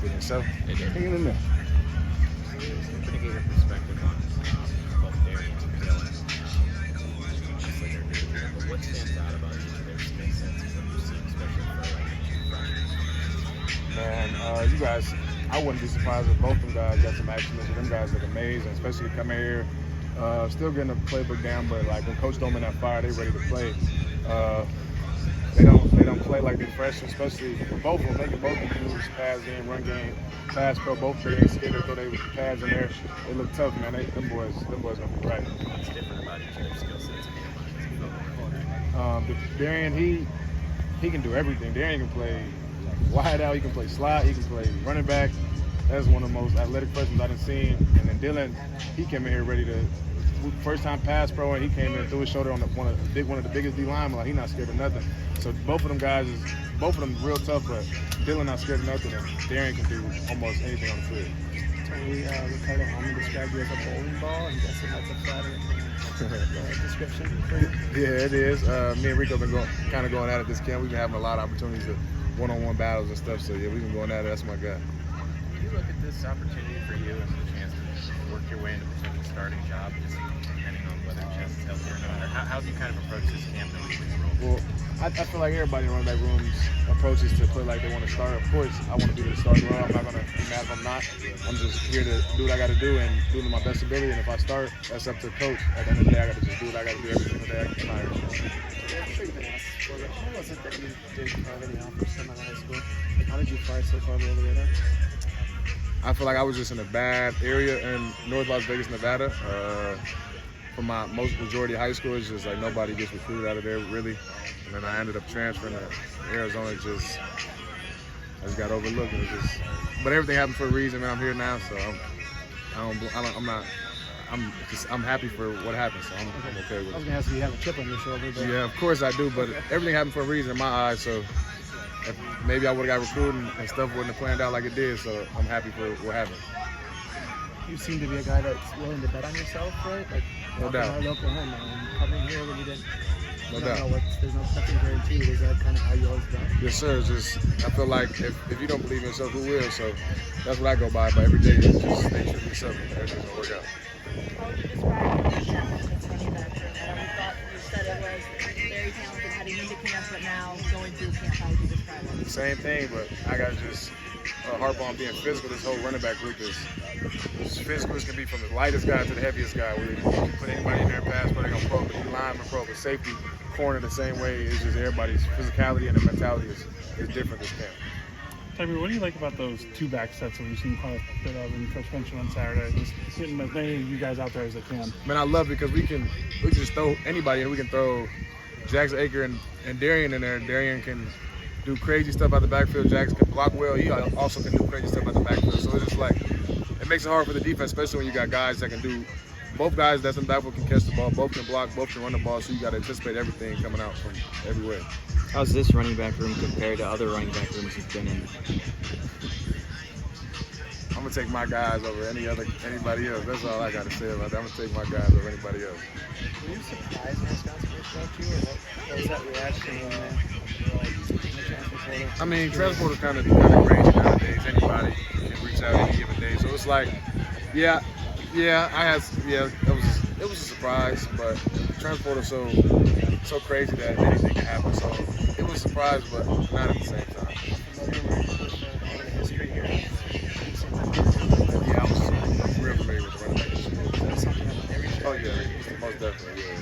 fit in. So They did. hang in there. I'm going to get your perspective on both Darian and Dylan. Obviously, they're new here, but what stands out about each of their skill sets and what you've seen, especially for like the two freshmen? Man, you guys, I wouldn't be surprised if both of them guys got some action. Them guys look amazing, especially coming here, still getting the playbook down. But like when Coach throw them in that fire, they ready to play. They don't play like they're fresh, especially both of them. They can both use pass game, run game, pass pro. Both they ain't scared to throw their pads in there. They look tough, man. Them boys gonna be right. What's different about each of their skill sets in your mind? Darian, he can do everything. Darian can play wide out, he can play slot, he can play running back. That's one of the most athletic freshmen I've seen. And then Dylan, he came in here ready to first time pass pro, and he came in threw his shoulder on one of the biggest D linemen. Like, he's not scared of nothing. So both of them guys both of them real tough, but Dylan not scared of nothing, and Darian can do almost anything on the field. Tawee, Ricardo Holman described you as a bowling ball. I'm guessing that's a flattering description for you. Yeah, it is. Me and Rico been going at it this camp. We've been having a lot of opportunities to one-on-one battles and stuff. So yeah, we've been going at it. That's my guy. Do you look at this opportunity for you as a chance to work your way into a potential starting job, just depending on whether Chess is healthy or not? Or how do you kind of approach this camp and what you role? Well, I feel like everybody in running back rooms approaches to play like they want to start. Of course, I want to be the starting role. I'm not going to be mad if I'm not. I'm just here to do what I got to do and do it to my best ability. And if I start, that's up to the coach. At the end of the day, I got to just do what I got to do every single day I can hire. I'm sure you've been asked before, but how was it that you didn't have any offers coming out of high school? Like, how did you fire so far below the radar? I feel like I was just in a bad area in North Las Vegas, Nevada. For my majority of high school, it's just like nobody gets recruited out of there, really. And then I ended up transferring to Arizona. I just got overlooked. And but everything happened for a reason, man. I'm here now, so I'm happy for what happened, so I'm okay with it. I was going to ask if you have a chip on your shoulder. But... Yeah, of course I do, but everything happened for a reason in my eyes, so maybe I would have got recruited and stuff wouldn't have planned out like it did, so I'm happy for what happened. You seem to be a guy that's willing to bet on yourself, right? Like, no doubt. Our local home, coming here when you didn't. No doubt. There's nothing guaranteed. Is that kind of how you always done? Yes, sir. I feel like if you don't believe in yourself, who will? So that's what I go by. But every day, just stay true to yourself, and everything's gonna work out. How would you describe your camp as running back? We thought you said it was very talented heading into camp, but now going through camp, how would you describe it? Same thing, but I gotta just harp on being physical. This whole running back group is as physical as can be, from the lightest guy to the heaviest guy. We can put anybody in there and pass, but they're gonna pro, but the lineman pro, but safety, corner the same way. It's just everybody's physicality and their mentality is different this camp. Tawee, what do you like about those two back sets that we've seen quite a bit of in Coach mentioned on Saturday? Just getting as many of you guys out there as they can. Man, I love it because we can just throw anybody in. We can throw Jackson Aker and Darian in there. Darian can do crazy stuff out the backfield. Jackson can block well. He also can do crazy stuff out the backfield. So it's just like, it makes it hard for the defense, especially when you got guys that can do, both guys that's in the backfield can catch the ball, both can block, both can run the ball, so you got to anticipate everything coming out from everywhere. How's this running back room compared to other running back rooms you've been in? I'm going to take my guys over anybody else. That's all I got to say about that. I'm going to take my guys over anybody else. Were you surprised when Wisconsin reached out to you, or what was that reaction when I mean, transport's kind of crazy nowadays. Anybody can reach out any given day. So it's like, it was a surprise, but transport is so crazy that anything can happen. So it was a surprise, but not at the same time. Yeah, I was real familiar with the running back history. Oh yeah, most definitely. Yeah.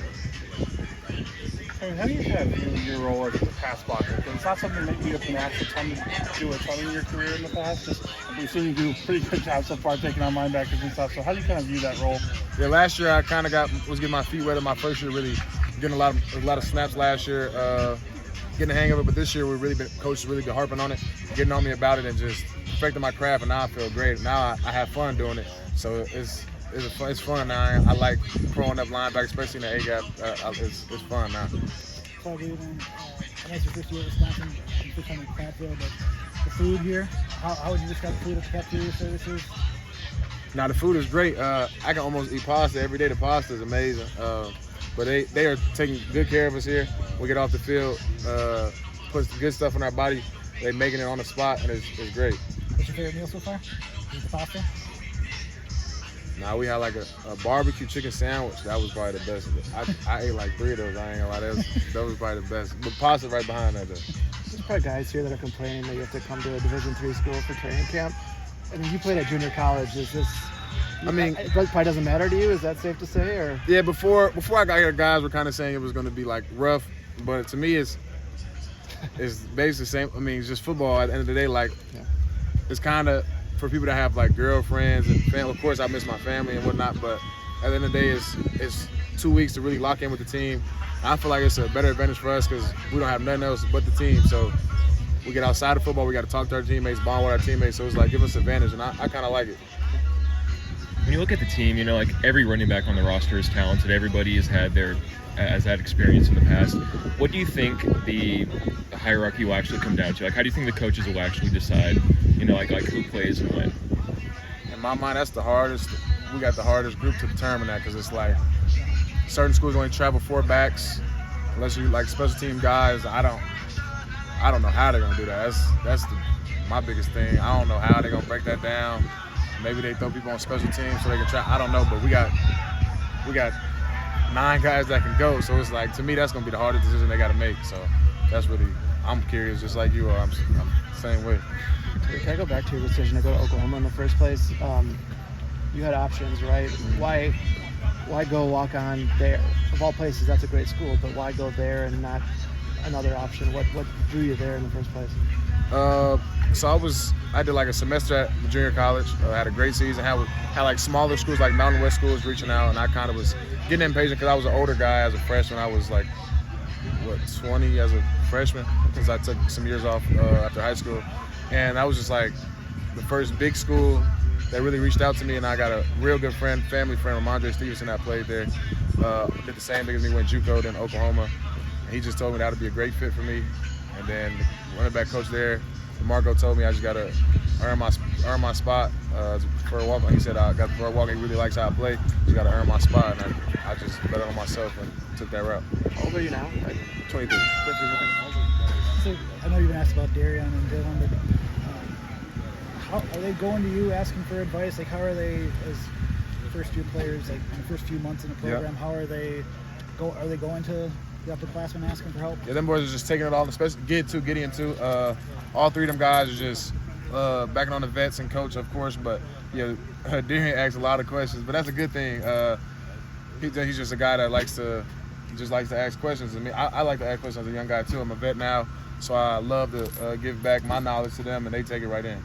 I mean, how do you kind of view your role as a pass blocker? Because it's not something that you have been asked to do a ton in your career in the past. Just we've seen you do a pretty good job so far taking on linebackers and stuff. So how do you kind of view that role? Yeah, last year I kind of was getting my feet wet in my first year, really getting a lot of snaps last year, getting the hang of it. But this year coach really been harping on it, getting on me about it, and just perfecting my craft. And now I feel great. Now I have fun doing it. So it's fun now. I like throwing up linebacker, especially in the A-gap. It's fun now. Tawee, that's your first year at Wisconsin, first time in Platteville, but the food here, how would you describe the food at the cafeteria services? Now the food is great. I can almost eat pasta every day. The pasta is amazing. But they are taking good care of us here. We get off the field, put good stuff in our body. They're making it on the spot, and it's great. What's your favorite meal so far? Is it the pasta? Now we had like a barbecue chicken sandwich. That was probably the best. I ate like 3 of those. I ain't gonna lie. That was probably the best. But pasta right behind that though. There's probably guys here that are complaining that you have to come to a Division III school for training camp. I mean, you played at junior college. Is this? I mean, it probably doesn't matter to you. Is that safe to say? Or yeah, before I got here, guys were kind of saying it was going to be like rough, but to me, it's basically the same. I mean, it's just football. At the end of the day, like it's kind of for people that have like girlfriends and family. Of course, I miss my family and whatnot, but at the end of the day, it's 2 weeks to really lock in with the team. I feel like it's a better advantage for us because we don't have nothing else but the team. So we get outside of football, we got to talk to our teammates, bond with our teammates. So it's like give us advantage, and I kind of like it. When you look at the team, you know, like every running back on the roster is talented. Everybody has had experience in the past. What do you think the hierarchy will actually come down to? Like, how do you think the coaches will actually decide, you know, like who plays and when? In my mind, that's the hardest. We got the hardest group to determine that because it's like certain schools only travel 4 backs, unless you like special team guys. I don't know how they're gonna do that. That's my biggest thing. I don't know how they're gonna break that down. Maybe they throw people on special teams so they can try. I don't know, but we got 9 guys that can go. So it's like, to me, that's going to be the hardest decision they got to make. So that's really, I'm curious, just like you are. I'm the same way. can I go back to your decision to go to Oklahoma in the first place? You had options, right? Why go walk on there? Of all places, that's a great school, but why go there and not another option? What drew you there in the first place? So I did like a semester at junior college. I had a great season. Had like smaller schools like Mountain West schools reaching out, and I kind of was getting impatient because I was an older guy as a freshman. I was like 20 as a freshman because I took some years off after high school, and I was just like the first big school that really reached out to me, and I got a real good family friend, Ramondre Stevenson, that played there. Did the same thing as me, went JUCO, then Oklahoma. And he just told me that would be a great fit for me. And then the running back coach there, Marco, told me I just got to earn my spot for a walk. He said I got for a walk. He really likes how I play. Just got to earn my spot, and I just bet on myself and took that route. How old are you now? 23. So I know you've been asked about Darian and Dylan, but how are they going to you asking for advice? Like, how are they as first-year players, like in the first few months in the program? How are they going to the upperclassmen asking for help? Yeah, them boys are just taking it all, especially Gideon too. All 3 of them guys are just backing on the vets and coach, of course. But yeah, Darian asks a lot of questions, but that's a good thing. He's just a guy that likes to ask questions. I mean, I like to ask questions as a young guy too. I'm a vet now, so I love to give back my knowledge to them, and they take it right in.